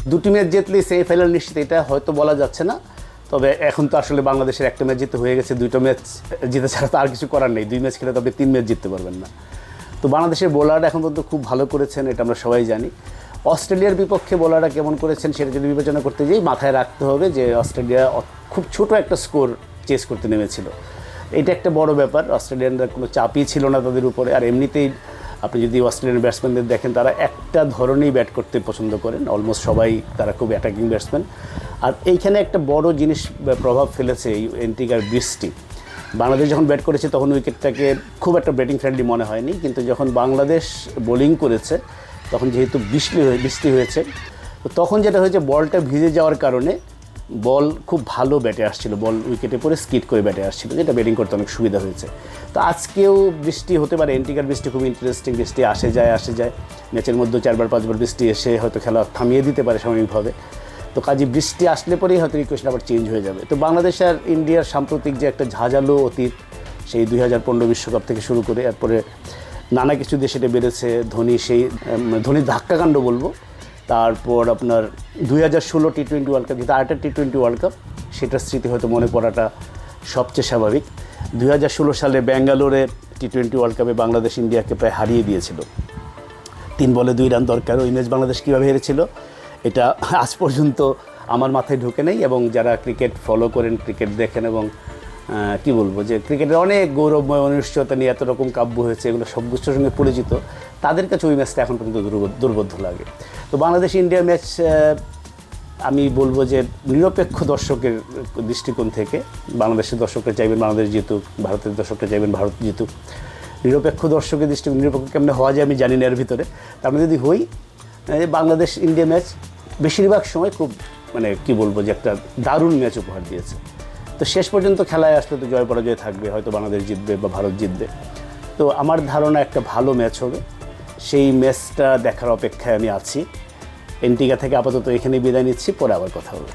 দুটি match জিতলেই semifinal নিশ্চিত এটা হয়তো বলা যাচ্ছে না, তবে এখন তো আসলে বাংলাদেশের একটা ম্যাচ জিতে হয়ে গেছে, দুটো ম্যাচ জিতে ছাড়া তো আর কিছু করার নেই। 2 ম্যাচ খেলে তবে 3 ম্যাচ জিততে পারবেন না। তো বাংলাদেশের বোলাররা এখন পর্যন্ত খুব ভালো করেছেন, এটা আমরা সবাই জানি। অস্ট্রেলিয়ার বিপক্ষে বোলাররা কেমন করেছেন সেটা যদি বিবেচনা করতে যাই, মাথায় রাখতে হবে যে অস্ট্রেলিয়া খুব ছোট একটা স্কোর চেস করতে নেমেছিল। এটা একটা বড় ব্যাপার। অস্ট্রেলিয়ানরা কোনো চাপই ছিল না তাদের উপরে। আর এমনিতেই আপনি যদি অস্ট্রেলিয়ান ব্যাটসম্যানদের দেখেন, তারা একটা ধরনেই ব্যাট করতে পছন্দ করেন, অলমোস্ট সবাই তারা খুব অ্যাটাকিং ব্যাটসম্যান। আর এইখানে একটা বড় জিনিস প্রভাব ফেলেছে এই অ্যান্টিগার বৃষ্টি। বাংলাদেশ যখন ব্যাট করেছে তখন উইকেটটাকে খুব একটা ব্যাটিং ফ্রেন্ডলি মনে হয়নি, কিন্তু যখন বাংলাদেশ বোলিং করেছে তখন যেহেতু বৃষ্টি হয়েছে, তো তখন যেটা হয়েছে বলটা ভিজে যাওয়ার কারণে বল খুব ভালো ব্যাটে আসছিল, বল উইকেটে পরে স্কিড করে ব্যাটে আসছিল, যেটা ব্যাটিং করতে অনেক সুবিধা হয়েছে। তো আজকেও বৃষ্টি হতে পারে, অ্যান্টিগার বৃষ্টি খুব ইন্টারেস্টিং, বৃষ্টি আসে যায় ম্যাচের মধ্যে 4-5বার বৃষ্টি এসে হয়তো খেলা থামিয়ে দিতে পারে সাময়িকভাবে। তো কাজে বৃষ্টি আসলে পরেই হয়তো ইকুয়েশন আবার চেঞ্জ হয়ে যাবে। তো বাংলাদেশ আর ইন্ডিয়ার সাম্প্রতিক যে একটা ঝাঁঝালো অতীত, সেই 2015 বিশ্বকাপ থেকে শুরু করে এরপরে নানা কিছু দেশে এটা বেড়েছে, ধোনির ধাক্কাকাণ্ড বলবো। তারপর আপনার 2016 টি-20 ওয়ার্ল্ড কাপ, যেটা আরেকটা টি-20 ওয়ার্ল্ড কাপ, সেটার স্মৃতি হয়তো মনে পড়াটা সবচেয়ে স্বাভাবিক। 2016 সালে ব্যাঙ্গালোরে টি-20 ওয়ার্ল্ড কাপে বাংলাদেশ ইন্ডিয়াকে প্রায় হারিয়ে দিয়েছিল, 3 বলে 2 রান দরকার। ওই ম্যাচ বাংলাদেশ কীভাবে হেরেছিল এটা আজ পর্যন্ত আমার মাথায় ঢোকে নেই। এবং যারা ক্রিকেট ফলো করেন, ক্রিকেট দেখেন, এবং কী বলবো, যে ক্রিকেটের অনেক গৌরবময় অনিশ্চয়তা নিয়ে এত রকম কাব্য হয়েছে, এগুলো সব কিছুর সঙ্গে পরিচিত, তাদের কাছে ওই ম্যাচটা এখন পর্যন্ত দুর্বোধ্য লাগে। তো বাংলাদেশ ইন্ডিয়া ম্যাচ আমি বলবো যে নিরপেক্ষ দর্শকের দৃষ্টিকোণ থেকে বাংলাদেশের দর্শকরা চাইবেন বাংলাদেশ জিতুক, ভারতের দর্শকরা চাইবেন ভারত জিতুক। নিরপেক্ষ দর্শকের দৃষ্টিকোণ, নিরপেক্ষ কেমনে হওয়া যায় আমি জানি না এর ভিতরে। তার মধ্যে যদি হই, বাংলাদেশ ইন্ডিয়া ম্যাচ বেশিরভাগ সময় খুব কী বলবো যে একটা দারুণ ম্যাচ উপহার দিয়েছে। তো শেষ পর্যন্ত খেলায় আসলে তো জয় পরাজয় থাকবে, হয়তো বাংলাদেশ জিতবে বা ভারত জিতবে। তো আমার ধারণা একটা ভালো ম্যাচ হবে, সেই ম্যাচটা দেখার অপেক্ষায় আমি আছি। এন্টিগা থেকে আপাতত এখানেই বিদায় নিচ্ছি, পরে আবার কথা হবে।